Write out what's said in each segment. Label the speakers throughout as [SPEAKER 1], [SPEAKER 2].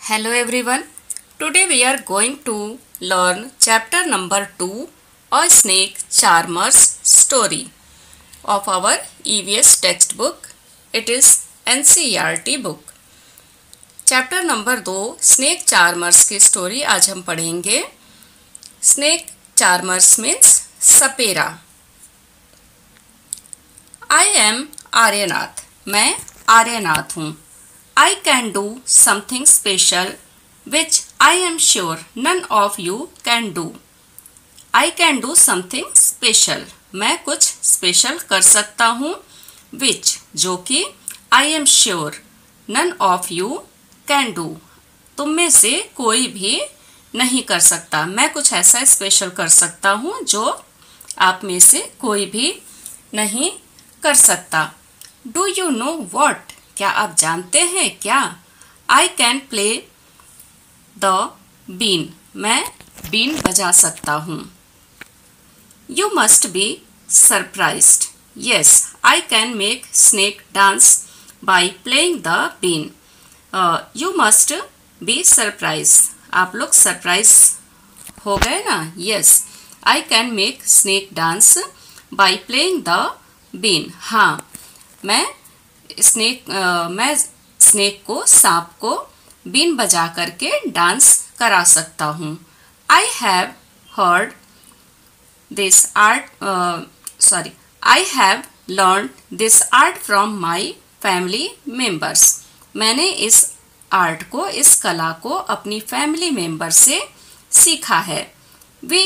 [SPEAKER 1] Hello everyone. Today we are going to learn chapter number 2, A Snake Charmer's Story of our EVS textbook. It is NCERT book. Chapter number 2 snake charmers की story आज हम पढ़ेंगे. Snake charmers means Sapera. I am Aryanath. मैं आर्यनाथ हूँ. I can do something special which I am sure none of you can do. I can do something special. मैं कुछ special कर सकता हूँ. which जो कि I am sure none of you can do. तुम में से कोई भी नहीं कर सकता. मैं कुछ ऐसा स्पेशल कर सकता हूँ जो आप में से कोई भी नहीं कर सकता. Do you know what? क्या आप जानते हैं क्या? I can play the bean. मैं बीन बजा सकता हूँ. You must be surprised. Yes, I can make snake dance by playing the bean. You must be surprised. आप लोग सरप्राइज हो गए ना? Yes, I can make snake dance by playing the bean. हाँ, मैं स्नेक को, सांप को बीन बजा करके डांस करा सकता हूँ. I have heard this art. I have learned this art from my family members. मैंने इस आर्ट को, इस कला को अपनी फैमिली मेंबर से सीखा है. We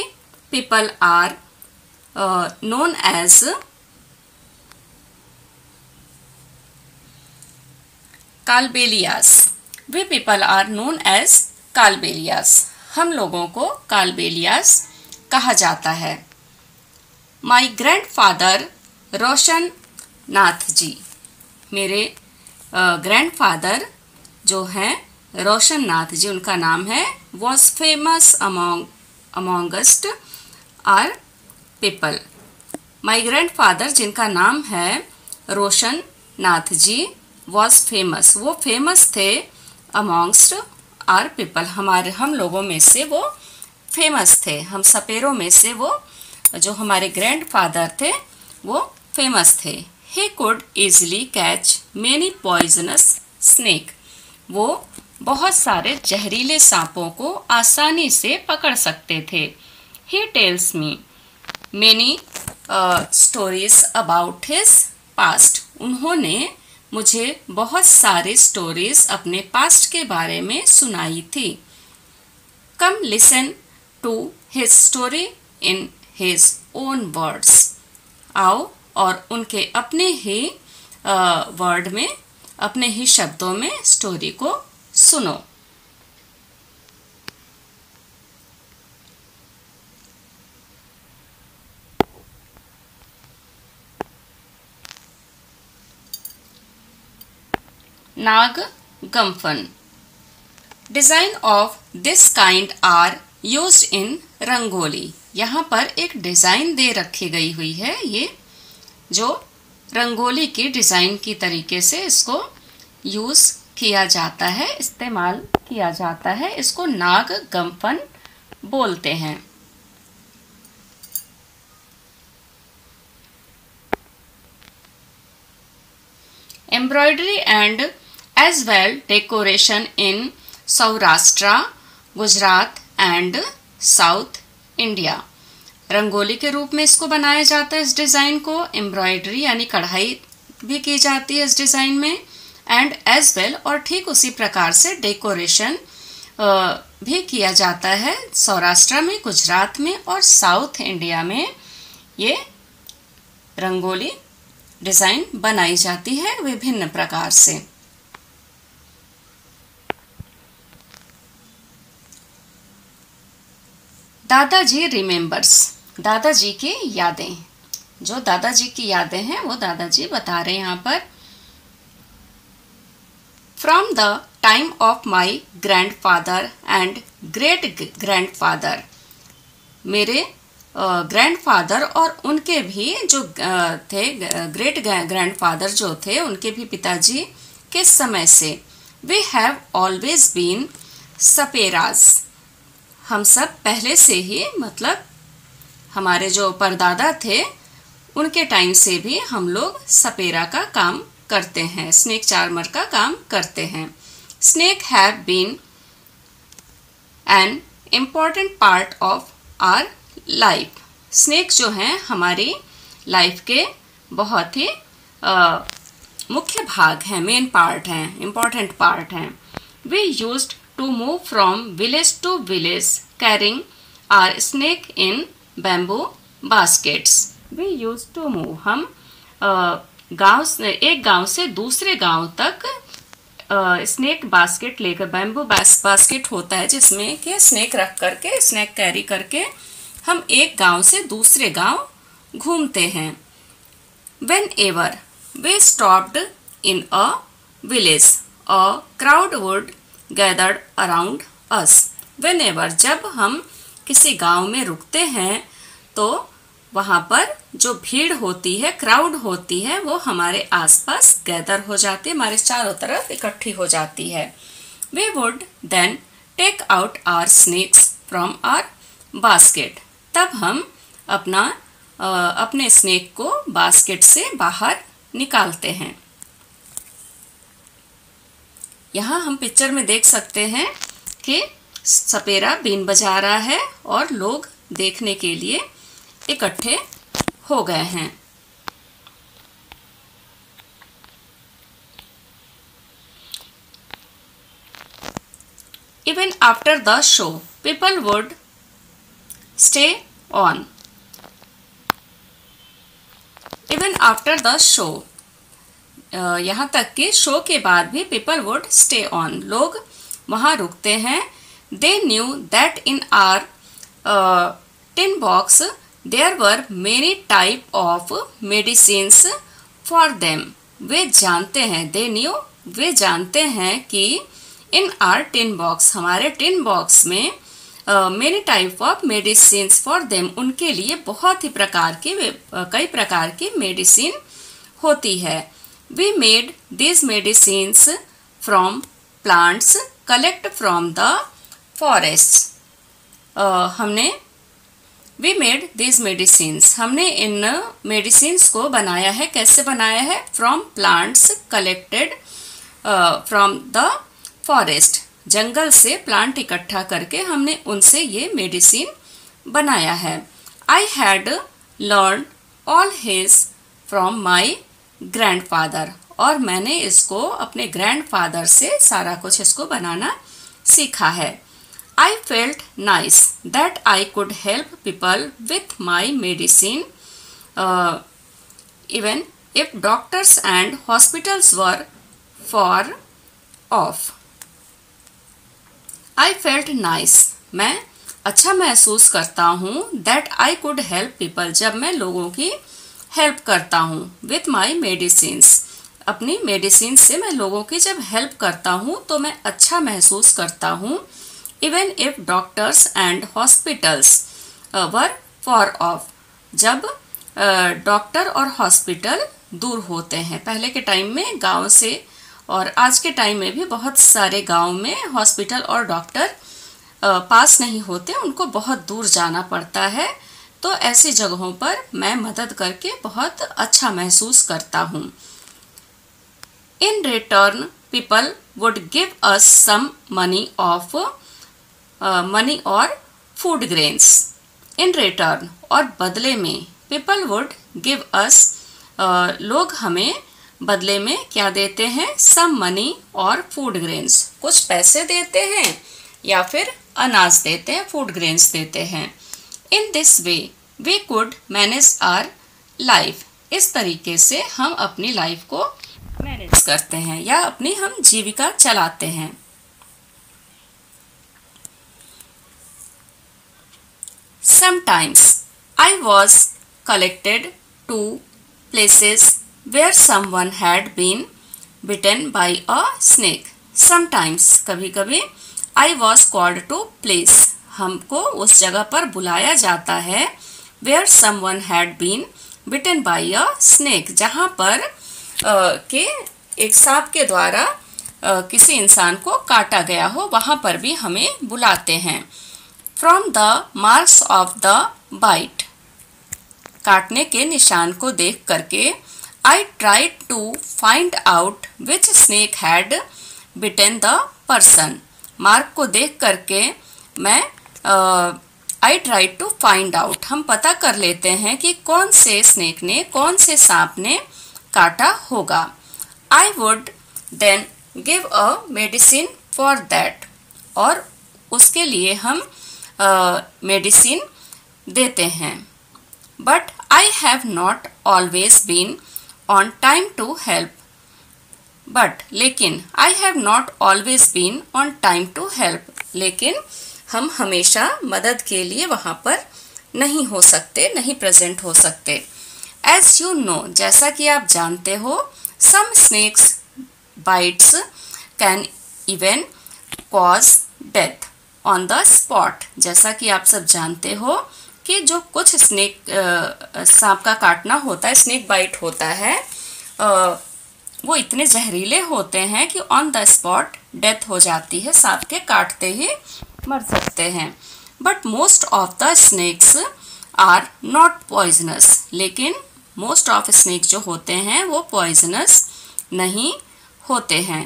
[SPEAKER 1] people are known as Kalbelias. We people are known as Kalbelias. हम लोगों को कालबेलियास कहा जाता है. My grandfather Roshan Nath ji. मेरे ग्रैंडफादर जो हैं रोशन नाथ जी, उनका नाम है, was famous amongst our people. My grandfather जिनका नाम है रोशन नाथ जी was famous. वो फेमस थे amongst our people. हम लोगों में से वो फेमस थे. हम सपेरों में से वो जो हमारे ग्रैंडफादर थे वो फेमस थे. He could easily catch many poisonous snake. वो बहुत सारे जहरीले सांपों को आसानी से पकड़ सकते थे. He tells me many stories about his past. उन्होंने मुझे बहुत सारी स्टोरीज अपने पास्ट के बारे में सुनाई थी. Come listen to his story in his own words. आओ और उनके अपने ही वर्ड में, अपने ही शब्दों में स्टोरी को सुनो. नाग गम्फन. Design of this kind are used in rangoli. यहाँ पर एक डिजाइन दे रखी गई हुई है. ये जो रंगोली की डिजाइन की तरीके से इसको यूज किया जाता है, इस्तेमाल किया जाता है. इसको नाग गम्फन बोलते हैं. Embroidery and as well decoration in Saurashtra, Gujarat and South India. Rangoli के रूप में इसको बनाया जाता है. इस डिज़ाइन को एम्ब्रॉयडरी यानी कढ़ाई भी की जाती है इस डिज़ाइन में, एंड एज वेल और ठीक उसी प्रकार से डेकोरेशन भी किया जाता है. सौराष्ट्र में, गुजरात में और साउथ इंडिया में ये रंगोली डिज़ाइन बनाई जाती है विभिन्न प्रकार से. दादाजी रिमेम्बर्स. दादाजी की यादें. जो दादाजी की यादें हैं वो दादाजी बता रहे हैं यहाँ पर. From the time of my grandfather and great grandfather. मेरे ग्रैंडफादर और उनके भी जो थे ग्रेट ग्रैंडफादर जो थे, उनके भी पिताजी के समय से. We have always been saperas. हम सब पहले से ही मतलब हमारे जो परदादा थे उनके टाइम से भी हम लोग सपेरा का काम करते हैं, स्नेक चार्मर का काम करते हैं। Snake have been an important part of our life. Snake जो हैं हमारी लाइफ के बहुत ही मुख्य भाग हैं, मेन पार्ट हैं, इम्पॉर्टेंट पार्ट हैं। We used to move from village to village carrying our snake in bamboo baskets. We use to move, हम एक गांव से दूसरे गांव तक स्नेक बास्केट लेकर, बैम्बू बास्केट होता है जिसमें कि स्नेक रख करके, स्नेक कैरी करके हम एक गांव से दूसरे गांव घूमते हैं। Whenever we stopped in a village, a crowd would gather around us. Whenever, जब हम किसी गांव में रुकते हैं तो वहाँ पर जो भीड़ होती है, क्राउड होती है, वो हमारे आसपास गैदर हो जाती है, हमारे चारों तरफ इकट्ठी हो जाती है। We would then take out our snakes from our basket. तब हम अपने स्नेक को बास्केट से बाहर निकालते हैं। यहाँ हम पिक्चर में देख सकते हैं कि सपेरा बीन बजा रहा है और लोग देखने के लिए इकट्ठे हो गए हैं। Even after the show, people would stay on. Even after the show, यहाँ तक कि शो के बाद भी people would stay on, लोग वहाँ रुकते हैं। They knew that in our tin box there were many type of medicines for them. वे जानते हैं, they knew, वे जानते हैं कि in our tin box, हमारे टिन बॉक्स में many type of medicines for them, उनके लिए बहुत ही कई प्रकार की मेडिसिन होती है। We made this medicines from plants collect from the forest. We made this medicines, हमने इन मेडिसिन्स को बनाया है। कैसे बनाया है? From plants collected from the forest, जंगल से प्लांट इकट्ठा करके हमने उनसे ये मेडिसिन बनाया है। I had learn all his from my grandfather, और मैंने इसको अपने ग्रैंडफादर से सारा कुछ इसको बनाना सीखा है। I felt nice that I could help people with my medicine even if doctors and hospitals were for of. I felt nice, मैं अच्छा महसूस करता हूँ। That I could help people, जब मैं लोगों की हेल्प करता हूँ। विथ माई मेडिसिन्स, अपनी मेडिसिन से मैं लोगों की जब हेल्प करता हूँ तो मैं अच्छा महसूस करता हूँ। Even if doctors and hospitals were for of, जब डॉक्टर और हॉस्पिटल दूर होते हैं। पहले के टाइम में गांव से और आज के टाइम में भी बहुत सारे गांव में हॉस्पिटल और डॉक्टर पास नहीं होते, उनको बहुत दूर जाना पड़ता है। तो ऐसी जगहों पर मैं मदद करके बहुत अच्छा महसूस करता हूँ। In return people would give us some money और फूड ग्रेन्स। इन रिटर्न, और बदले में, पीपल वुड गिव अस, लोग हमें बदले में क्या देते हैं? सम मनी और फूड ग्रेन्स, कुछ पैसे देते हैं या फिर अनाज देते हैं, फूड ग्रेन्स देते हैं। In this way we could manage our life, इस तरीके से हम अपनी लाइफ को मैनेज करते हैं या अपनी हम जीविका चलाते हैं। Sometimes I was collected to places where someone had been bitten by a snake. Sometimes, कभी कभी, I was called to place, हमको उस जगह पर बुलाया जाता है where someone had been bitten by a snake, जहाँ पर के एक सांप के द्वारा किसी इंसान को काटा गया हो वहाँ पर भी हमें बुलाते हैं। From the marks of the bite, काटने के निशान को देख करके, I tried to find out which snake had bitten the person. Mark को देख करके मैं I tried to find out, हम पता कर लेते हैं कि कौन से स्नेक ने, कौन से सांप ने काटा होगा। I would then give a medicine for that, और उसके लिए हम मेडिसिन देते हैं। But I have not always been on time to help, but लेकिन I have not always been on time to help, लेकिन हम हमेशा मदद के लिए वहाँ पर नहीं हो सकते, नहीं प्रेजेंट हो सकते। एज यू नो, जैसा कि आप जानते हो, some snakes bites can even cause death on the spot. जैसा कि आप सब जानते हो कि जो कुछ स्नेक सांप का काटना होता है, स्नेक बाइट होता है, वो इतने जहरीले होते हैं कि ऑन द स्पॉट डेथ हो जाती है, सांप के काटते ही मर सकते हैं। But most of the snakes are not poisonous, लेकिन मोस्ट ऑफ स्नेक जो होते हैं वो पॉइजनस नहीं होते हैं।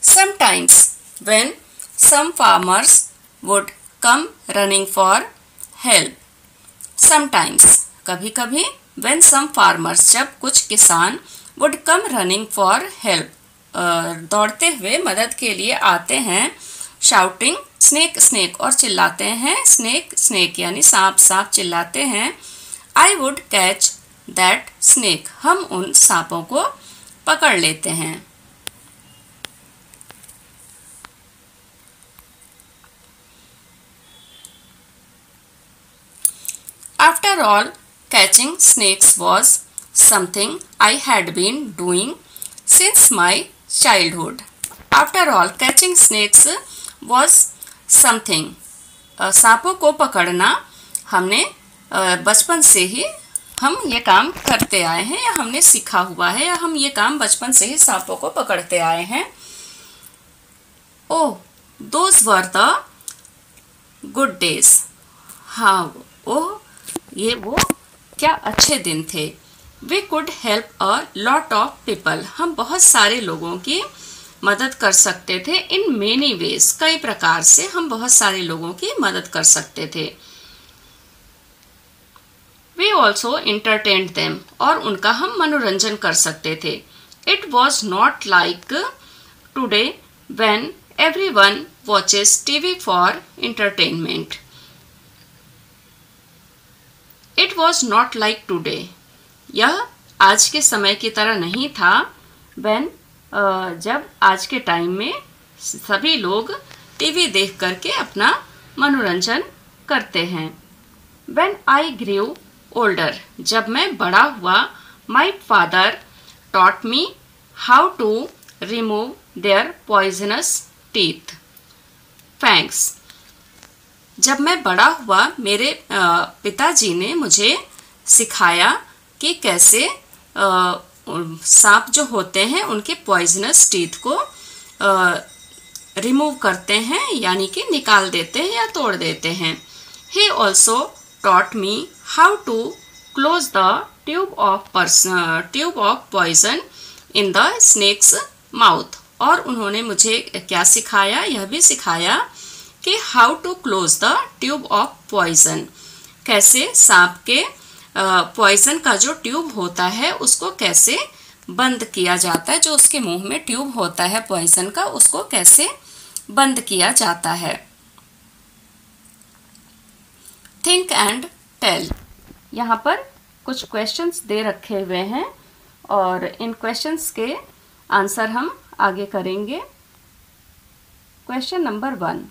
[SPEAKER 1] Sometimes when some farmers would come running for help, sometimes कभी कभी, व्हेन सम फार्मर्स जब कुछ किसान, would come running for help दौड़ते हुए मदद के लिए आते हैं, शाउटिंग स्नेक स्नेक और चिल्लाते हैं स्नेक स्नेक यानी सांप सांप चिल्लाते हैं। I would catch that snake, हम उन सांपों को पकड़ लेते हैं। After all, catching snakes was something I had been doing since my childhood. After all, catching snakes was something, सांपों को पकड़ना हमने बचपन से ही हम ये काम करते आए हैं, या हमने सीखा हुआ है, या हम ये काम बचपन से ही सांपों को पकड़ते आए हैं। ओह, those were the good days. हाँ, ओह ये वो क्या अच्छे दिन थे। We could help a lot of people, हम बहुत सारे लोगों की मदद कर सकते थे। इन मेनी वेज, कई प्रकार से हम बहुत सारे लोगों की मदद कर सकते थे। वी ऑल्सो इंटरटेन देम, और उनका हम मनोरंजन कर सकते थे। It was not like today when everyone watches TV for entertainment. It was not like today, यह आज के समय की तरह नहीं था। व्हेन, जब आज के टाइम में सभी लोग टीवी देख करके अपना मनोरंजन करते हैं। व्हेन आई ग्रू ओल्डर, जब मैं बड़ा हुआ, my father taught me how to remove their poisonous teeth fangs. जब मैं बड़ा हुआ, मेरे पिताजी ने मुझे सिखाया कि कैसे सांप जो होते हैं उनके पॉइजनस टीथ को रिमूव करते हैं, यानी कि निकाल देते हैं या तोड़ देते हैं। He also taught me how to close the tube of poison in the snake's mouth, और उन्होंने मुझे क्या सिखाया, यह भी सिखाया कि how to close the tube of poison, कैसे सांप के पॉइजन का जो ट्यूब होता है उसको कैसे बंद किया जाता है, जो उसके मुंह में ट्यूब होता है पॉइजन का, उसको कैसे बंद किया जाता है। थिंक एंड टेल, यहाँ पर कुछ क्वेश्चंस दे रखे हुए हैं और इन क्वेश्चंस के आंसर हम आगे करेंगे। Question number 1,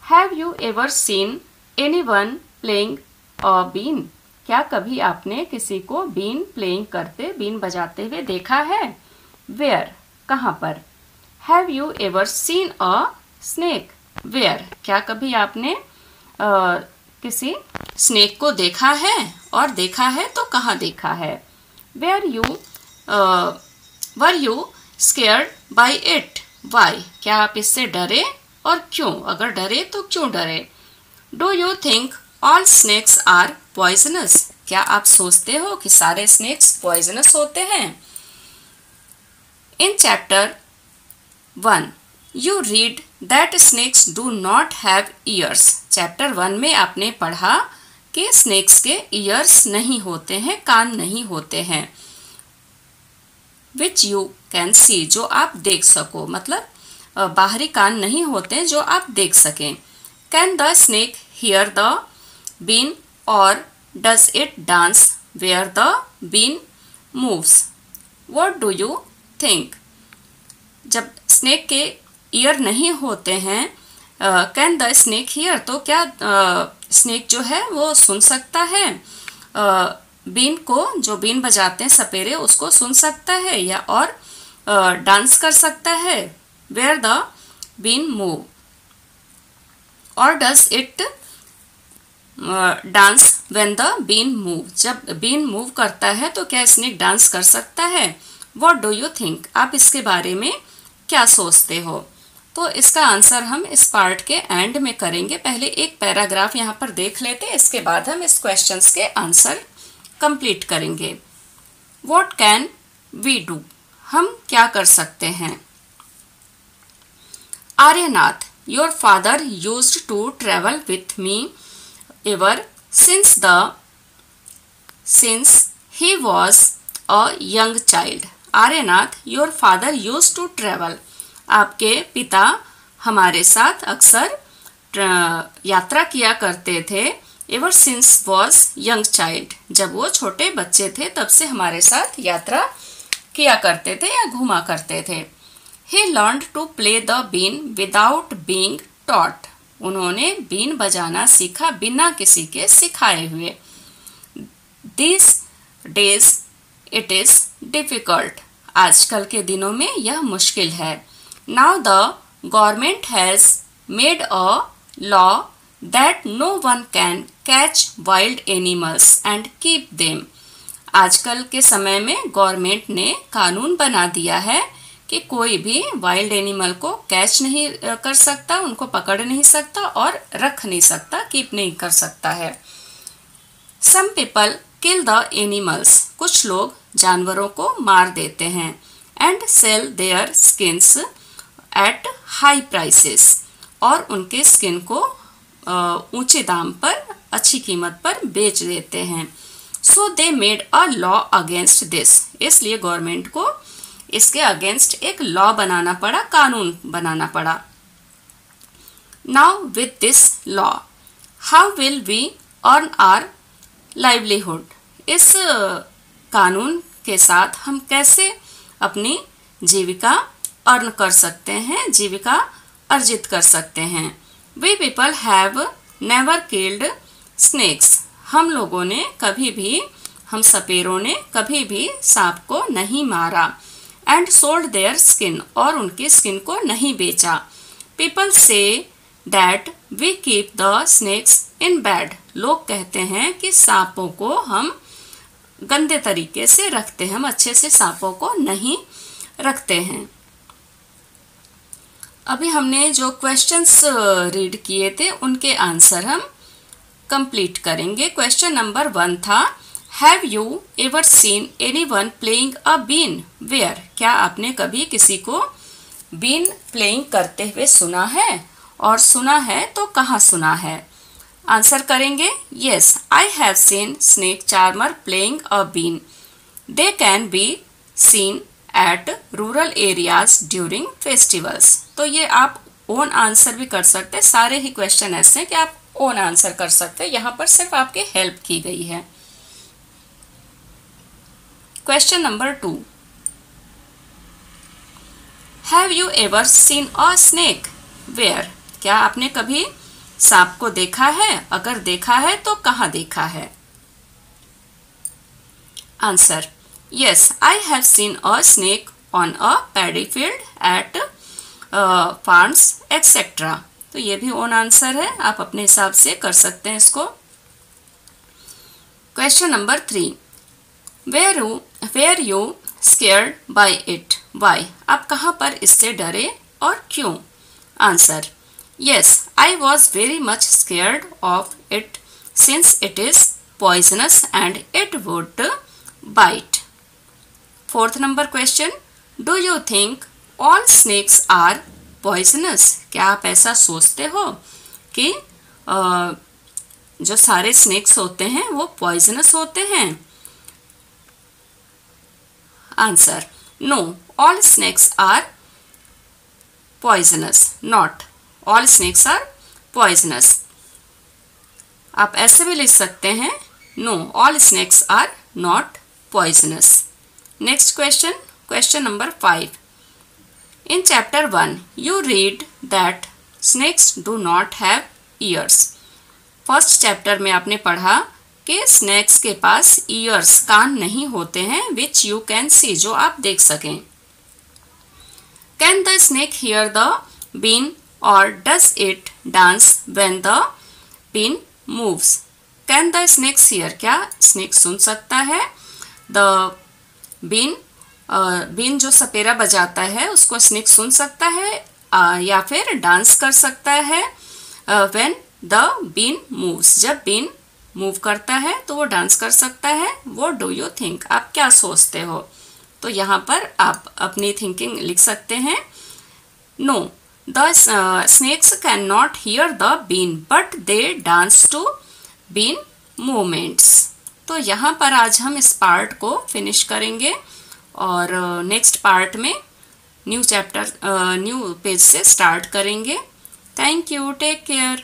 [SPEAKER 1] have you ever seen anyone playing a been? क्या कभी आपने किसी को बीन प्लेइंग करते, बीन बजाते हुए देखा है? वेयर, कहाँ पर? Have you ever seen a snake? Where, क्या कभी आपने किसी स्नेक को देखा है, और देखा है तो कहाँ देखा है? Were you scared by it, why, क्या आप इससे डरे और क्यों? अगर डरे तो क्यों डरे? Do you think all snakes are poisonous, क्या आप सोचते हो कि सारे स्नेक्स पॉइजनस होते हैं? In chapter 1 you read that snakes do not have ears, chapter 1 में आपने पढ़ा कि स्नेक्स के ईयर्स नहीं होते हैं, कान नहीं होते हैं। विच यू कैन सी, जो आप देख सको, मतलब बाहरी कान नहीं होते जो आप देख सकें। Can the snake hear the been और does it dance where the been moves, what do you think? जब स्नेक के ईयर नहीं होते हैं, कैन द स्नेक हियर, तो क्या स्नेक जो है वो सुन सकता है? बीन को, जो बीन बजाते हैं सपेरे, उसको सुन सकता है या और डांस कर सकता है? वेयर द बीन मूव और does it dance when the been move, जब बीन मूव करता है तो क्या स्नेक डांस कर सकता है? व्हाट डू यू थिंक, आप इसके बारे में क्या सोचते हो? तो इसका आंसर हम इस पार्ट के एंड में करेंगे। पहले एक पैराग्राफ यहाँ पर देख लेते हैं, इसके बाद हम इस क्वेश्चंस के आंसर कंप्लीट करेंगे। व्हाट कैन वी डू, हम क्या कर सकते हैं? Aryanath, your father used to travel with me ever since he was a young child. Aryanath, your father used to travel, आपके पिता हमारे साथ अक्सर यात्रा किया करते थे। Ever since was young child, जब वो छोटे बच्चे थे तब से हमारे साथ यात्रा किया करते थे या घूमा करते थे। He learned to play the been without being taught, उन्होंने बीन बजाना सीखा बिना किसी के सिखाए हुए। This days it is difficult, आजकल के दिनों में यह मुश्किल है। Now the government has made a law that no one can catch wild animals and keep them. आजकल के समय में गवर्नमेंट ने कानून बना दिया है कि कोई भी वाइल्ड एनिमल को कैच नहीं कर सकता, उनको पकड़ नहीं सकता और रख नहीं सकता, कीप नहीं कर सकता है। Some people kill the animals, कुछ लोग जानवरों को मार देते हैं। And sell their skins at high prices, और उनके स्किन को ऊंचे दाम पर, अच्छी कीमत पर बेच देते हैं। So they made a law against this, इसलिए गवर्नमेंट को इसके अगेंस्ट एक लॉ बनाना पड़ा, कानून बनाना पड़ा। Now with this law how will we earn our livelihood, इस कानून के साथ हम कैसे अपनी जीविका अर्न कर सकते हैं, जीविका अर्जित कर सकते हैं। We people have never killed snakes, हम लोगों ने कभी भी, हम सपेरों ने कभी भी सांप को नहीं मारा। And sold their skin, और उनकी स्किन को नहीं बेचा। People say that we keep the snakes in bed, लोग कहते हैं कि सांपों को हम गंदे तरीके से रखते हैं, हम अच्छे से सांपों को नहीं रखते हैं। अभी हमने जो क्वेश्चंस रीड किए थे उनके आंसर हम कंप्लीट करेंगे। क्वेश्चन नंबर 1 था, have you ever seen anyone playing a been where, क्या आपने कभी किसी को बीन प्लेइंग करते हुए सुना है, और सुना है तो कहाँ सुना है? आंसर करेंगे, yes I have seen snake charmer playing a been, they can be seen at rural areas during festivals. तो ये आप ओन आंसर भी कर सकते हैं, सारे ही क्वेश्चन ऐसे हैं कि आप ओन आंसर कर सकते हैं, यहाँ पर सिर्फ आपकी हेल्प की गई है। Question number 2, have you ever seen a snake where, क्या आपने कभी सांप को देखा है, अगर देखा है तो कहाँ देखा है? Answer, yes I have seen a snake on a paddy field at farms etc. तो ये भी ओन आंसर है, आप अपने हिसाब से कर सकते हैं इसको। Question number 3, were you scared by it, why, आप कहाँ पर इससे डरे और क्यों? Answer, yes, I was very much scared of it since it is poisonous and it would bite. Fourth number question, do you think all snakes are poisonous? क्या आप ऐसा सोचते हो कि जो सारे स्नेक्स होते हैं वो पॉइजनस होते हैं? Answer, no, all snakes are poisonous, not all snakes are poisonous. आप ऐसे भी लिख सकते हैं, no, all snakes are not poisonous. Next question, question number 5. In chapter 1, you read that snakes do not have ears. First chapter में आपने पढ़ा कि स्नेक्स के पास ईयर्स, कान नहीं होते हैं, विच यू कैन सी, जो आप देख सकें। Can the snake hear the been और does it dance when the been moves? Can the snake hear, क्या स्नेक सुन सकता है द बीन? बीन जो सपेरा बजाता है उसको स्नेक सुन सकता है या फिर डांस कर सकता है व्हेन द बीन मूव्स, जब बीन मूव करता है तो वो डांस कर सकता है। व्हाट डू यू थिंक, आप क्या सोचते हो? तो यहाँ पर आप अपनी थिंकिंग लिख सकते हैं। No, the snakes can not hear the been but they dance to been movements. तो यहाँ पर आज हम इस पार्ट को फिनिश करेंगे और नेक्स्ट पार्ट में न्यू चैप्टर न्यू पेज से स्टार्ट करेंगे। Thank you, take care.